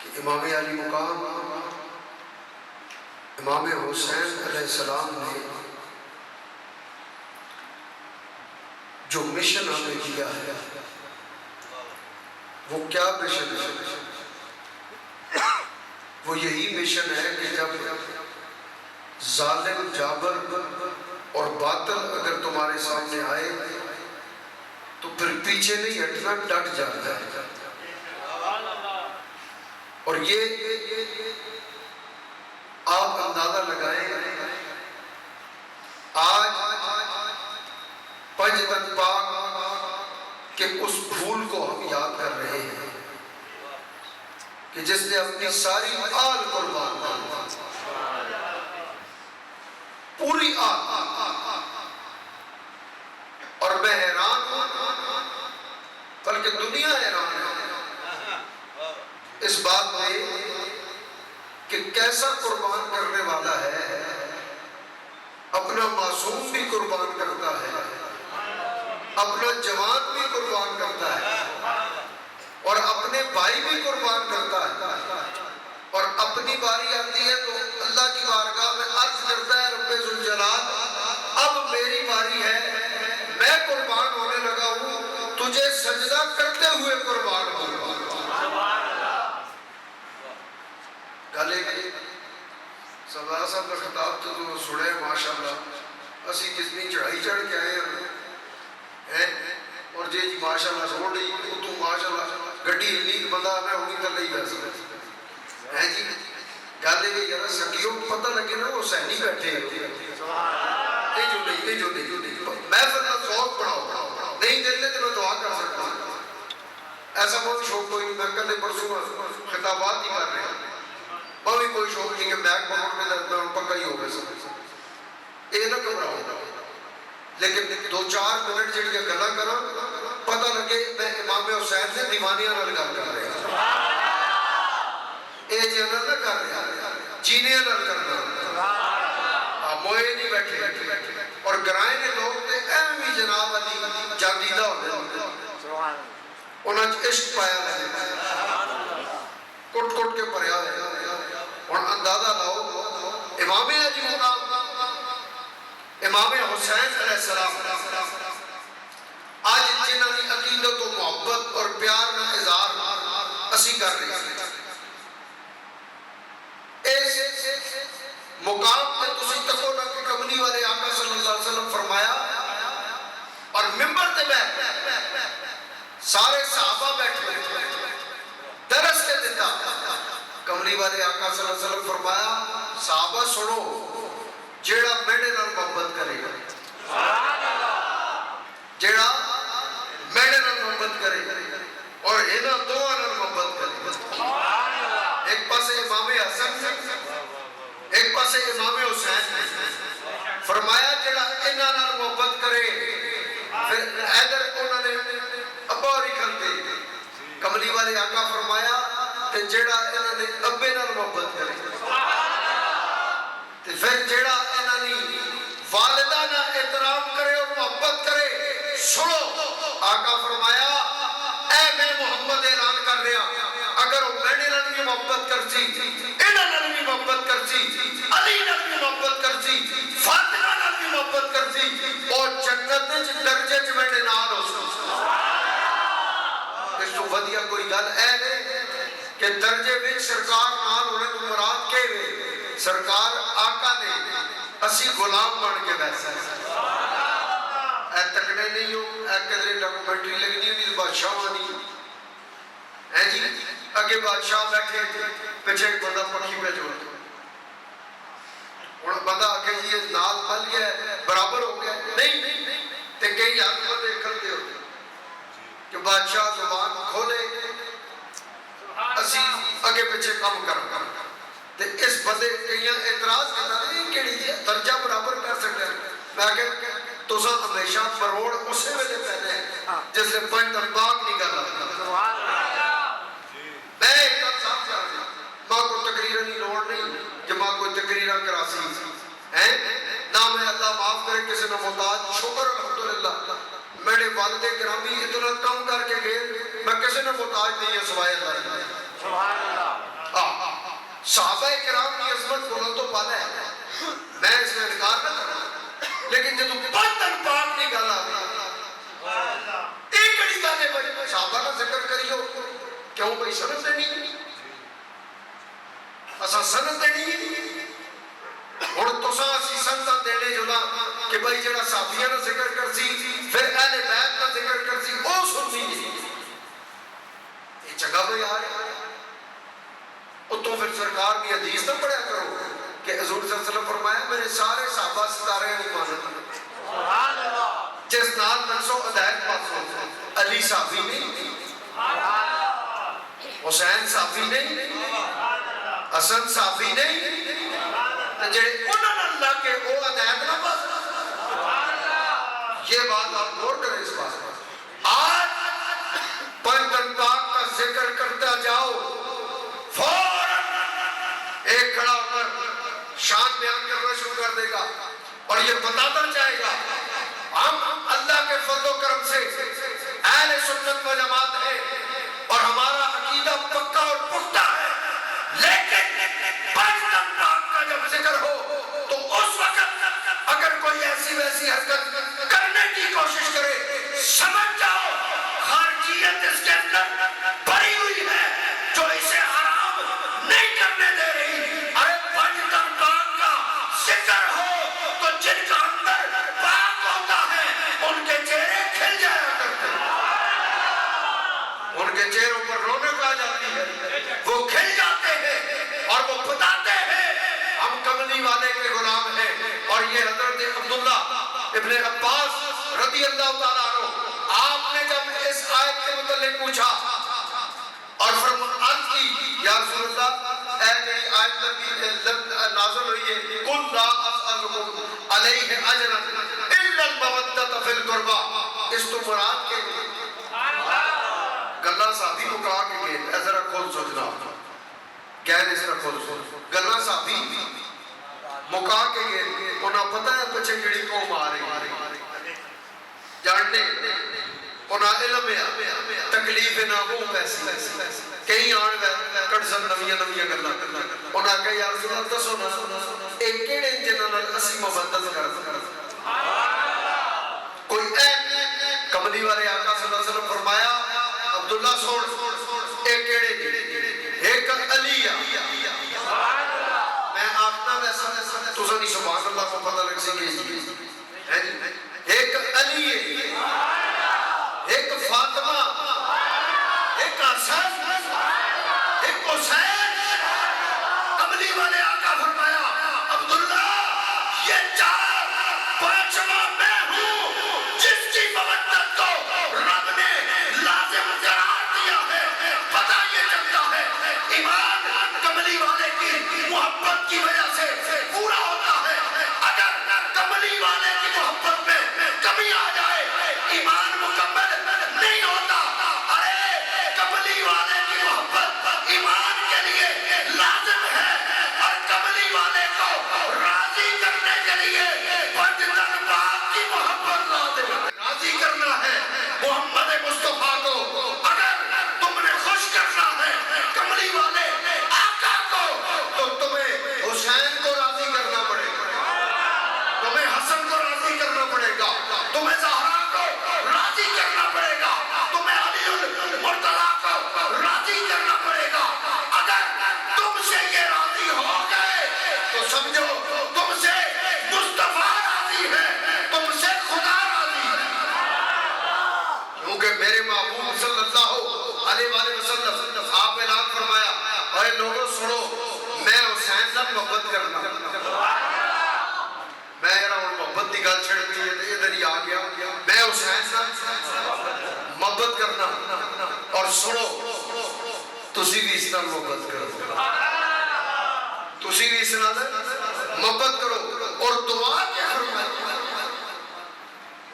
کہ امام علی مقام امام حسین علیہ السلام نے جو مشن ہمیں دیا ہے وہ کیا مشن ہے؟ وہ یہی مشن ہے کہ جب ظالم جابر اور باطل اگر تمہارے سامنے آئے تو پھر پیچھے نہیں ہٹنا، ڈٹ جاتا ہے۔ اور یہ آپ اندازہ لگائیں، آج پنجتن پاک کے اس بھول کو ہم یاد کر رہے ہیں کہ جس نے اپنی ساری آل قربان کر دی، پوری آل۔ اور میں حیران ہوں، بلکہ دنیا حیران ہے اس بات میں کہ کیسا قربان کرنے والا ہے، اپنا معصوم بھی قربان کرتا ہے، اپنا جوان بھی قربان کرتا ہے، اور اپنے بھائی بھی قربان کرتا ہے، اور اپنی باری آتی ہے تو اللہ کی بارگاہ میں عرض کرتا ہے رب ذوالجلال اب میری باری ہے، میں قربان ہونے لگا ہوں، تجھے سجدہ کرتے ہوئے قربان ہوں۔ گلے کے سردار صاحب کا خطاب تو سنے ماشاءاللہ، اسی جتنی چڑھائی چڑھ کے آئے ہیں اور جی ماشاءاللہ روڈ ہی تو ماشاءاللہ گڈی ہلی بندہ میں ہوئی کر لئی گا ہے جی گلے کے یار سکیوں پتہ لگے نا وہ سہنی بیٹھے محفل کا ذوق بڑھاؤ، نہیں دل لے تو میں دعا کر سکتا ہوں، ایسا بہت شوق کوئی نہیں، میں کل پرسوں خطابات ہی کر رہے ہیں، میں بھی کوئی شوق نہیں کہ بیک پکڑ میں درد میں پکا ہی ہو گئے سب یہ نہ گھبراؤ، لیکن 2-4 منٹ جڑی گلا کرا پتہ لگے میں امام حسین سے دیوانیاں نال گل کر رہا یہ جنرل نہ کر رہا جینے نال کرنا موئے نہیں بیٹھے اور گرائیں نے لوگ تے اہم ہی جناب علی جاندیدہ ہونے انہاں عشق پایا ہے کٹ کٹ کے پریا ہے اور اندازہ لاؤ امام علی مقام امام حسین علیہ السلام آج جنہاں دی عقیدت و محبت اور پیار کا اظہار اسی کر رہے ہیں اس مقام پہ تسی تکو نہ کہ کملی والے آقا صلی اللہ علیہ وسلم فرمایا اور ممبر تے بیٹھ سارے صحابہ بیٹھے درس کے دیتا کملی والے آقا صلی اللہ علیہ وسلم فرمایا صحابہ سنو جیڑا میرے نال محبت کرے گا جیڑا میرے نال محبت کرے اور انہاں دوواں نال محبت کرے ایک پاسے امام حسن ایک پاسے امام حسین فرمایا جیڑا انہاں نال محبت کرے پھر ادھر انہوں نے ابا اور کھلتے کملی والے آقا فرمایا تے جیڑا انہوں نے ابے نال محبت کرے تے پھر جیڑا انہوں نے والدہ نہ احترام کرے اور محبت کرے سنو آقا فرمایا اے میں محمد اعلان کر رہا اگر وہ میرے نال بھی محبت کرسی انہاں نال بھی محبت کرسی علی نال بھی محبت کرسی فاطمہ نال بھی محبت کرسی اور جنت وچ درجے وچ میرے نال ہو اس تو ودیا کوئی گل اے کہ درجے وچ سرکار نال ہونے تو مراد کے سرکار آقا نے اسی غلام بن کے بیٹھا اے تکڑے نہیں ہو اے کدرے ڈاکومنٹری لگنی ہوئی بادشاہ نہیں ہے جی اگے بادشاہ بیٹھے پیچھے ایک بندہ پکھی پہ جوڑ اور بندہ آگے جی نال مل گیا برابر ہو گیا نہیں تے کئی آدمی بندے کھلتے ہوتے کہ بادشاہ زبان کھولے اسی اگے پیچھے کام کر تے اس بندے کئی اعتراض کرتا ہے کیڑی درجہ برابر کر سکتے ہیں میں کہ تساں ہمیشہ پروڑ اسے ویلے پہلے جس نے پنج باغ نہیں کرنا میں ایک دم صاحب کر رہا ماں کو تقریرنی لوڑ نہیں کہ ماں کو تقریرہ کراسی ہے نہ میں اللہ معاف کرے کسی نے محتاج شکر الحمدللہ میرے والد گرامی اتنا کم کر کے گئے میں کسی نے محتاج نہیں ہے سوائے اللہ صحابہ کرام کی عظمت بولو تو پالا ہے، میں اس میں انکار نہ کروں، لیکن جب پتن پاک نہیں گل آ ایک کڑی گل ہے صحابہ کا ذکر کریو، کیوں بھائی سند نہیں اساں سند نہیں ہن تساں اسی سنتاں دینے جو نا کہ بھائی جڑا صحابیاں دا ذکر کرسی پھر اہل بیت دا ذکر کرسی او سننی نہیں، یہ جگہ پہ آ رہا ہے۔ تو پھر سرکار کی حدیث نہ پڑھا کرو کہ حضور صلی اللہ علیہ وسلم فرمایا میرے سارے صحابہ ستارے نہیں مانتے، جس نال نقصو ہدایت پاس علی صحابی نہیں، حسین صحابی نہیں، حسن صحابی نہیں، جڑے انہوں نے اللہ کے وہ ہدایت نہ پاس۔ یہ بات آپ غور کریں اس بات پر۔ آج پنجتن پاک کا ذکر کرتا جاؤ، فوراً ایک کھڑا ہو کر شان بیان کرنا شروع کر دے گا اور یہ بتاتا جائے گا ہم اللہ کے فضل و کرم سے اہل سنت و جماعت ہے اور ہمارا عقیدہ پکا اور پختہ ہے، لیکن پنجتن پاک کا جب ذکر ہو تو اس وقت اگر کوئی ایسی ویسی حرکت کرنے کی کوشش کرے سمجھ جاؤ خارجیت اس کے اندر بھری ہوئی ہے جو اسے حرام نہیں کرنے دے رہی۔ ارے پنجتن پاک کا ذکر ہو تو جن کا اندر پاک ہوتا ہے ان کے چہرے کھل جایا کرتے ہیں، ان کے چہروں پر رونق آ جاتی ہے، وہ کھل جاتے ہیں اور وہ بتاتے ہیں ہم کملی والے کے غلام ہیں۔ اور یہ حضرت عبداللہ ابن عباس رضی اللہ تعالیٰ عنہ، آپ نے جب اس آیت کے متعلق پوچھا اور فرمان کی یا رسول اللہ اے میری آیت نازل ہوئی ہے قل لا اسألکم علیہ اجرا الا المودۃ فی القربى، اس تو مراد کے گلہ صحابی کو کہا کہ یہ ذرا کھول سوچنا گہن اس طرح کھول سوچ گلہ صحابی مکا کے گئے انہاں پتہ ہے پچھے کیڑی قوم آ رہی جاننے انہاں علم ہے تکلیف نہ وہ پیسی کہیں آن گئے کڑسن نویاں نویاں گلہ انہاں کہا یا رسول اللہ دسو نا ایک کیڑے جنہاں اسی مبدل کر کوئی کملی والے آقا صلی اللہ علیہ وسلم فرمایا عبداللہ سوڑ ایک کیڑے جی ایک علی میں آخنا ویسا تو سنی سبحان اللہ کو پتہ لگ سکے ایک علی ایک فاطمہ ایک حسن ایک حسین، کملی والے آقا فرمایا عبداللہ یہ چار پانچواں میں ہوں جس کی مودت کو رب نے لازم قرار دیا ہے۔ پتہ یہ چلتا ہے ایمان کملی والے کی محبت کی وجہ سے پورا ہوتا ہے، اگر کملی والے کی محبت میں کمی آ جائے ایمان مکمل نہیں ہوتا۔ ارے کملی والے کی محبت ایمان کے لیے لازم ہے اور کملی والے کو راضی کرنے کے لیے پنجتن پاک کی محبت لازم ہے۔ راضی کرنا ہے محمد مصطفیٰ کو، اگر تم نے خوش کرنا ہے کملی والے آقا کو تو تمہیں حسین کو راضی کرنا پڑے گا، تمہیں حسن کو راضی کرنا پڑے گا، تمہیں زہرا کو راضی کرنا پڑے گا، تمہیں علی المرتضیٰ کو راضی کرنا پڑے گا۔ اگر تم سے یہ راضی ہو گئے تو سمجھو تم سے مصطفیٰ راضی ہے، تم سے خدا راضی ہے، کیونکہ میرے محبوب صلی اللہ علیہ وآلہ وسلم آپ اعلان فرمایا اے لوگوں سنو میں حسین سے محبت کرنا، میں یرا ان محبت کی گل چھڑ دی ہے ادھر ہی آ گیا، میں حسین سے محبت کرنا اور سنو تسی بھی اس طرح محبت کرو، تسی بھی اس طرح محبت کرو اور دعا کیا فرمائی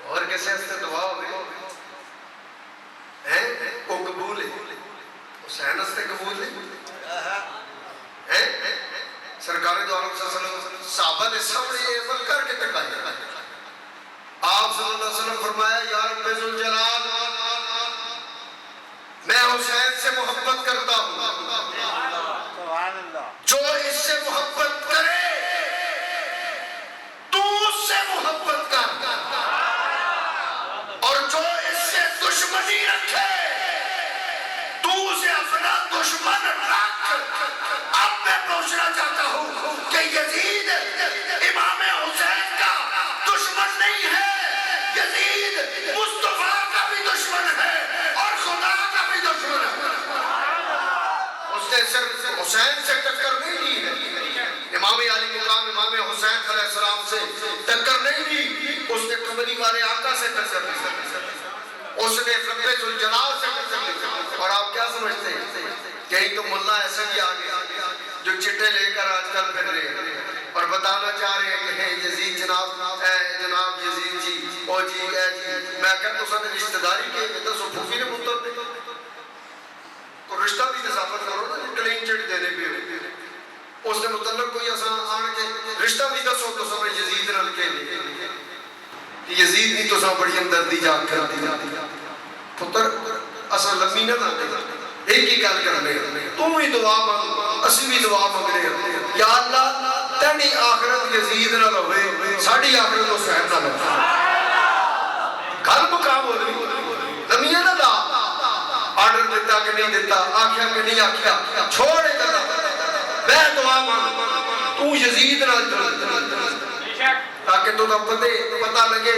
اور کیسے اس سے دعا ہوگی وہ قبول ہے حسین اس سے قبول ہے سرکار دو عالم صلی اللہ علیہ وسلم صحابہ نے سب نے یہ عمل کر کے تکایا۔ آپ صلی اللہ علیہ وسلم فرمایا یا رب ذوالجلال میں حسین سے محبت کرتا ہوں، جو صرف حسین سے ٹکر نہیں لی ہے، امام علی مقام امام حسین علیہ السلام سے ٹکر نہیں لی، اس نے کملی والے آقا سے ٹکر لی، اس نے رب ذوالجلال سے ٹکر لی۔ اور آپ کیا سمجھتے ہیں؟ کہیں تو ملا ایسا ہی آگے جو چٹے لے کر آج کل پھر رہے ہیں اور بتانا چاہ رہے ہیں کہ یزید جناب اے جناب یزید جی او جی اے جی، میں کہتا ہوں سب رشتہ داری کے تو سو پھوفی نے مطلب دے تو رشتہ بھی اضافت کرو نا، کلین چٹ دینے پہ اس نے متعلق کوئی آسان آن کے رشتہ بھی دسو تو سب یزید نل کے کہ یزید نہیں تو سب بڑی ہمدردی جاگ کر دی پتر اصل لمبی نہ دے ایک ہی گل کرنے تم بھی دعا مانگ اسی بھی دعا مانگ رہے ہیں یا اللہ تیری آخرت یزید نہ ہوئے ساڑی آخرت حسین نہ ہوئے گل مقام ہو رہی زمین نہ دا آرڈر دیتا کہ نہیں دیتا آکھیا کہ نہیں آکھیا چھوڑے گا میں دعا مانگ تو یزید نہ تاکہ تو پتہ لگے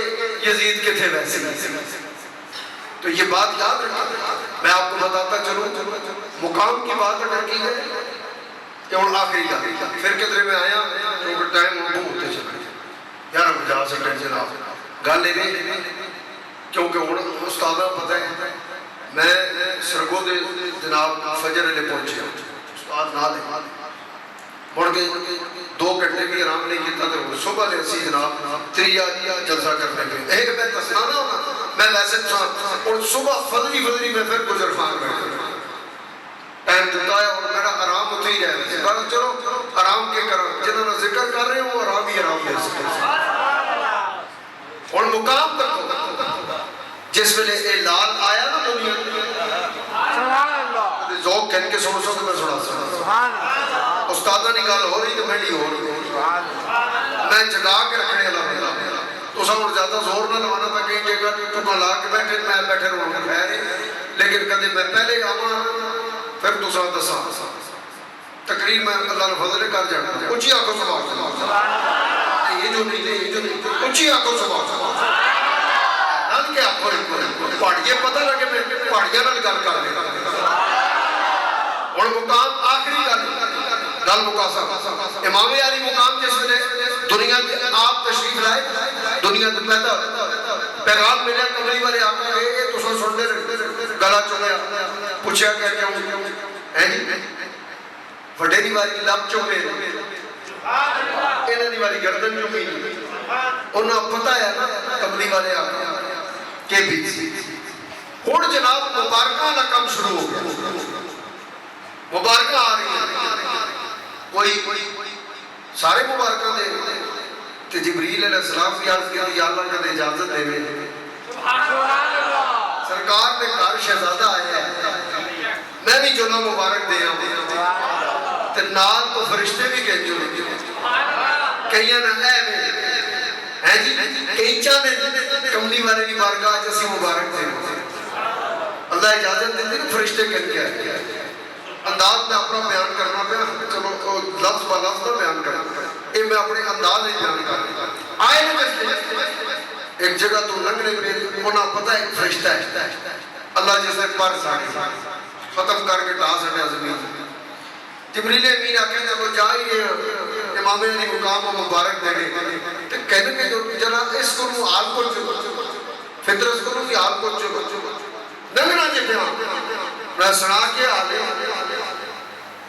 یزید کے تھے ویسے۔ تو یہ بات یاد رکھیں، میں آپ کو بتاتا چلوں مقام کی بات اگر کی ہے کہ ان آخری کا پھر کدرے میں آیا کیونکہ ٹائم اردو ہوتے چلے یار ہم جا سکتے جناب گل لے رہے کیونکہ ان استادہ پتہ ہے میں سرگو دے جناب فجر لے پہنچے استاد نہ لے مڑ کے 2 گھنٹے بھی آرام نہیں کیتا تو صبح لے اسی جناب تریا جلسہ کرنے کے ایک میں تسنانا ہونا میں ویسے اور صبح فضلی میں پھر گزر خان بیٹھا ٹائم دیتا ہے اور میرا آرام ہوتا ہی رہے ہیں بات چلو آرام کے کرام جنہوں نے ذکر کر رہے ہیں وہ آرام ہی آرام دے سکتے اور مقام تک جس میں اے لال آیا نا دنیا ذوق کہن کے سنو سو کہ میں سنا سکتا استادہ نے گل ہو رہی تو میں نہیں ہو رہی میں جگا کے رکھنے اللہ تو سب اور زیادہ زور نہ لوانا پہ کہیں جگہ تو لا کے بیٹھے میں بیٹھے رہوں گا خیر لیکن کدے میں پہلے آواں پھر دوسرا دسا تقریر میں اللہ نے فضل کر جانا اچھی آنکھوں سے بات یہ جو نہیں اچھی آنکھوں سے بات نل کے آنکھوں پہاڑیے پتہ لگے میں پہاڑیاں نل گل کر رہے اور مقام آخری گل مقاسم امام علی مقام جس میں دنیا کے آپ تشریف لائے دنیا کے پیدا پیغام ملے کملی والے آقا ہے تو سن دے گلا چلیا پوچھا کیا کیوں ہے جی وڈے دی والی لب چوکے انہاں دی والی گردن چوکی انہاں پتہ ہے نا کملی والے آقا کہ بھی ہن جناب مبارکہ دا کام شروع ہو گیا مبارکہ آ رہی ہیں کوئی سارے مبارکہ دے کہ جبریل علیہ السلام کی عرض کی یا اللہ کا اجازت دے میں سرکار نے کار شہزادہ آیا ہے میں بھی جو مبارک دے ہوں تے نال تو فرشتے بھی کہیں جو کہیں نہ اے میں جی کہیں چاہنے کملی والے کی بارگاہ جیسی مبارک دے اللہ اجازت دیتے ہیں فرشتے کہیں کیا انداز میں اپنا بیان کرنا پہ چلو لفظ با لفظ نہ بیان کرنا یہ میں اپنے انداز میں بیان کرنا آئے میں ایک جگہ تو لگنے پہ انہاں پتہ ایک فرشتہ ہے اللہ جس نے پر ساڑی ختم کر کے ٹاس ہٹے زمین جبریل امین آکھیں جب وہ جائیے امام علی مقام و مبارک دے گئے تو کہنے کے جو جناب اس کو نو آل کو جو فطرس کو نو کی آل کو جو نگنا جی پیان میں سنا کے آلے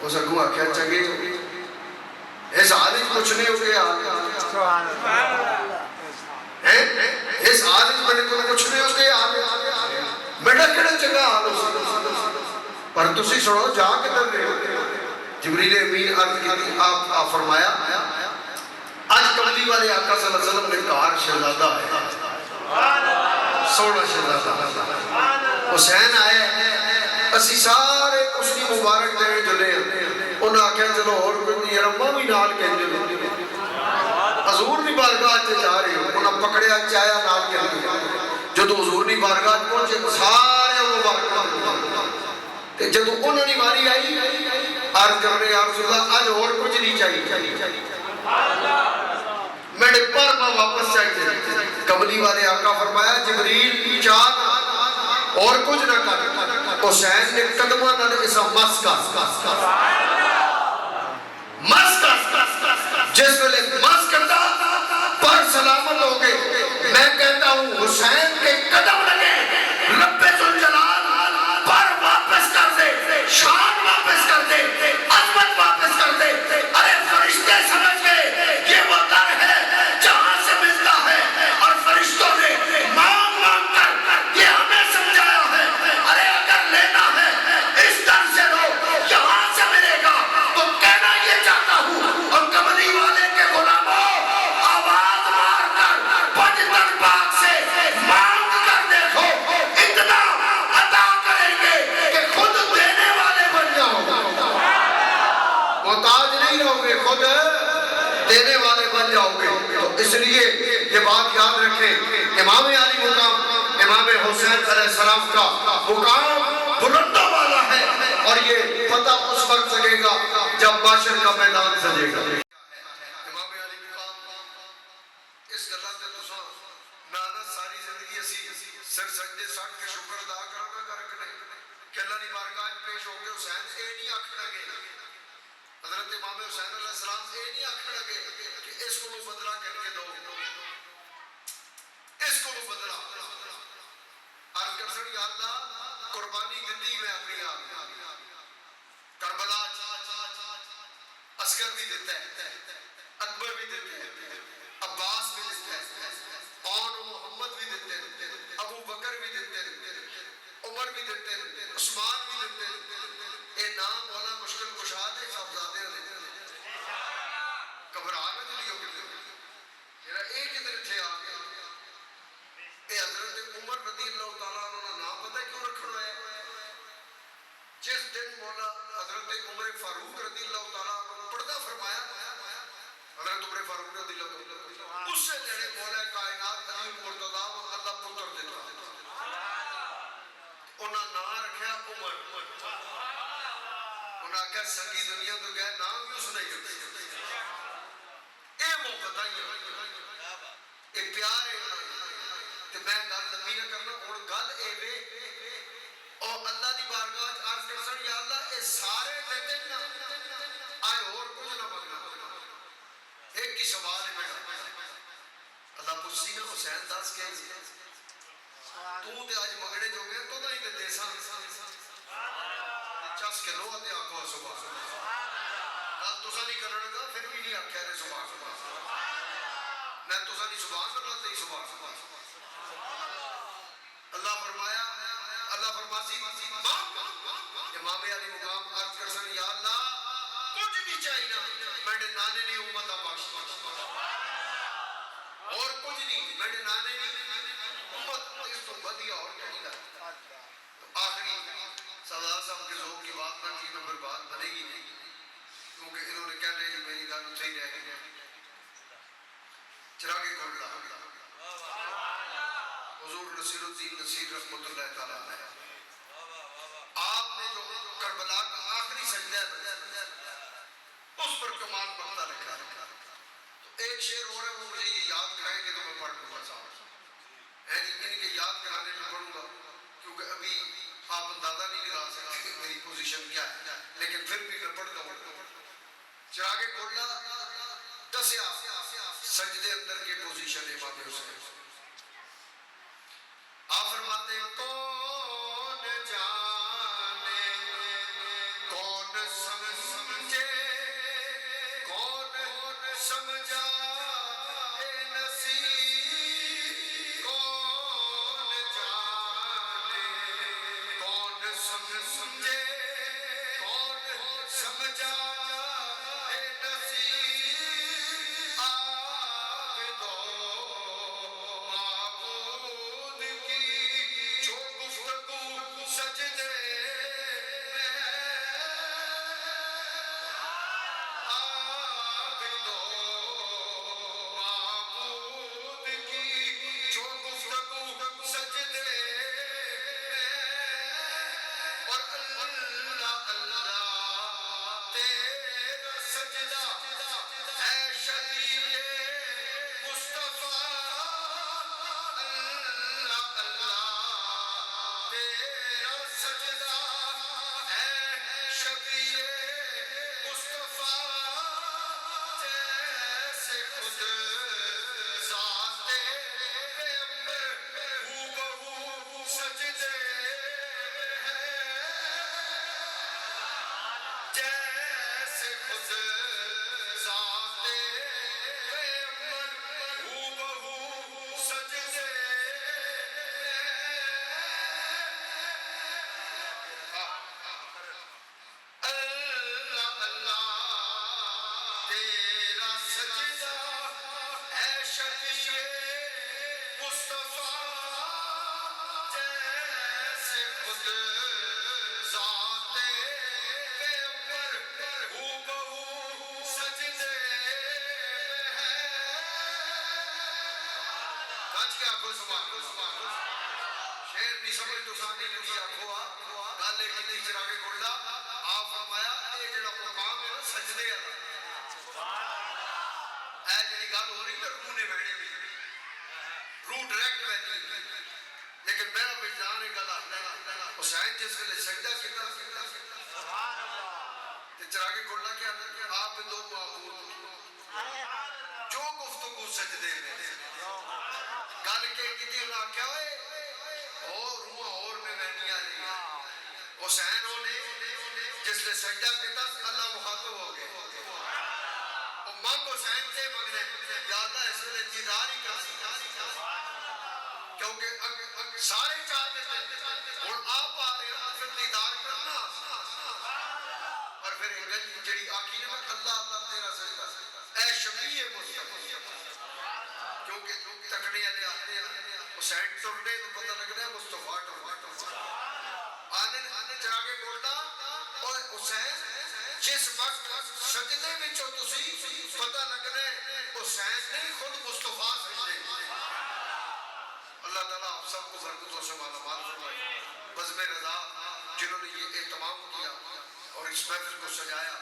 اس اگو آکھیا چنگے اس آدھج کچھ نہیں ہو گیا اس آدھج بڑے کو کچھ نہیں ہو گیا بیٹا کڑا چنگا آل پر تسی سنو جا کے در رہے ہو جبریل امین عرض کی آپ فرمایا آج کملی والے آقا صلی اللہ علیہ وسلم نے کار شہزادہ ہے سونا شہزادہ حسین آئے اسی سارے اس کی مبارک دے جو لے انہاں آکھیں چلو اور کوئی نہیں رمہ بھی نال کہیں جو حضور دی بارگاہ سے جا رہے ہو انہاں پکڑیا چایا نال کہیں جو تو حضور دی بارگاہ پہنچے سارے مبارک تے جب انہوں نے ماری آئی عرض کر رہے آپ صلی اللہ آج اور کچھ نہیں چاہیے میرے پر میں واپس چاہیے کملی والے آقا فرمایا جبریل چاہ اور کچھ نہ کر حسین نے قدمہ نال اسا جس ویلے مس کرتا پر سلامت ہو گئے. میں کہتا ہوں حسین کے قدم لگے رب ذوالجلال پر واپس کر دے, شان واپس کر دے, عظمت واپس کر دے. ارے فرشتے سمجھ گئے یہ وہ در ہے جہاں سے ملتا ہے, اور فرشتوں نے مانگ مانگ کر یہ ہمیں سمجھایا ہے. ارے اگر لینا ہے اس در سے لو, یہاں سے ملے گا. تو کہنا یہ چاہتا ہوں اور کملی والے کے غلاموں آواز مار کر پجتن پاک سے مانگ کر دیکھو, اتنا عطا کریں گے کہ خود دینے والے بن جاؤ. محتاج نہیں رہو گے, خود دینے والے بن جاؤ گے. تو اس لیے یہ بات یاد رکھیں, امام علی مقام امام حسین علیہ السلام کا مقام بلندوں والا ہے, اور یہ پتہ اس وقت سجے گا جب معاشر کا میدان سجے گا. امام علی مقام اس گلہ تے تساں نانا ساری زندگی اسی سر سجدے سٹ کے شکر ادا کرنا کر رکھنے کہ اللہ دی بارگاہ پیش ہو کے حسین اے نہیں آکھن لگے, حضرت امام حسین علیہ السلام اے نہیں آکھن لگے کہ اس کو بدلہ کر کے دو, اس کو بدلہ عرض کر سن یا اللہ قربانی دیتی میں اپنی آپ کربلا اصغر بھی دیتا ہے, اکبر بھی دیتے ہیں, عباس بھی دیتے ہیں, اور محمد بھی دیتے ہیں, ابو بکر بھی دیتے ہیں, عمر بھی دیتے ہیں, عثمان بھی دیتے ہیں. اے نام مولا مشکل کشا دے صاحبزادے نے گھبرانے تو لیو کتے میرا ایک ادھر تھے آگے. اے حضرت عمر رضی اللہ تعالیٰ عنہ نام پتہ ہے کیوں رکھنا ہے؟ جس دن مولا حضرت عمر فاروق رضی اللہ تعالیٰ عنہ پردہ فرمایا, حضرت عمر فاروق رضی اللہ تعالیٰ اس سے لڑے مولا کائنات علی مرتضیٰ اللہ پتر دیتا انہاں نام رکھیا عمر. انہاں کہا سنگی دنیا تو گئے نام بھی اس نے کرتے اے محبت آئی اے پیار ہے انہاں تے میں گل لمبی نہ کرنا. اور گل اے وے اور اللہ دی بارگاہ عرض کر سن یا اللہ اے سارے دیتے نا آئے اور کچھ نہ مانگنا. ایک ہی سوال ہے میرا, اللہ پوچھی نا حسین دس کے تو تے آج مگڑے جو گئے تو نہیں تے دیساں چس کے لو تے آکھو سبحان اللہ. گل تساں نہیں کرنا گا پھر بھی نہیں آکھیا نے سبحان اللہ, میں تساں دی سبحان اللہ تے سبحان اللہ. اللہ فرمایا, اللہ فرماسی امام علی مقام عرض کر سن یا اللہ کچھ نہیں چاہیے میرے نانے نے امت بخش, اور کچھ نہیں میرے نانے نے امت اس تو بدیا اور کیا نہیں کرتا. آخری سردار صاحب کے ذوق کی بات نہ کی تو پھر بات بنے گی نہیں, کیونکہ انہوں نے کہہ رہے میری گل اتھے ہی رہ گئی. چراغ گھوڑا حضور نصیر الدین نصیر رحمۃ اللہ تعالیٰ علیہ, آپ نے جو کربلا کا آخری سجدہ اس پر کمال بندہ لکھا ہے. تو ایک شعر ہو رہا ہے وہ مجھے یہ یاد کرائیں گے تو میں پڑھ دوں گا صاحب, ان کے یاد کرانے میں پڑھوں گا کیونکہ ابھی آپ اندازہ نہیں لگا سکتے میری پوزیشن کیا ہے, لیکن پھر بھی میں پڑھتا ہوں. چراغ گھوڑا دسیا سجدے اندر کے پوزیشن امام حسین. آپ فرماتے ہیں کون جانے کون سمجھے کون سمجھا اے نصیب, کون جانے کون سمجھے کون سمجھا اے نصیب, آپ دو سجدے سجدہ خود ذات پیغمبر ہو بہو سجدے اللہ اللہ تیرا سجدہ ہے شفیع مصطفیٰ جیسے خود ذات پیغمبر ہو بہو سجدے ہے بچ کے آنکھوں سبحان شیر نہیں سمجھ تو سامنے لگی آنکھوں گالے کی نہیں چراغ گھوڑا آپ فرمایا یہ جڑا مقام ہے نا سجدے اللہ اے جڑی گال ہو رہی ہے روح نے بہنے بھی روح ڈائریکٹ بہنی لیکن میرا وجدان ایک گل آتا ہے حسین جس ویلے سجدہ کیتا تے چراغ گھوڑا کیا آپ دو معبود جو گفتگو سجدے میں گل کے کیتی انہاں کیا ہوئے اور روح اور میں بہنیاں نہیں حسین ہونے جس نے سجدہ کیتا اللہ مخاطب ہو گئے مانگ حسین سے مانگنے یا اللہ اس ویلے دیدار ہی کر سکتا کیونکہ سارے چاہتے تھے اور آپ آ رہے ہیں پھر دیدار کرنا اور پھر جڑی آخی نے اللہ اللہ تیرا سجدہ اے شفیع مصطفیٰ کیونکہ تکڑے والے آتے ہیں حسین ٹرنے تو پتہ لگنا ہے مصطفیٰ آنے چراغ گھوڑا اور حسین جس وقت سجدے وچوں تسی پتہ لگنا ہے حسین نہیں خود مصطفیٰ سجدے اللہ تعالیٰ آپ سب کو برکتوں سے مالا مال فرمائے بزم رضا جنہوں نے یہ اہتمام کیا اور اس محفل کو سجایا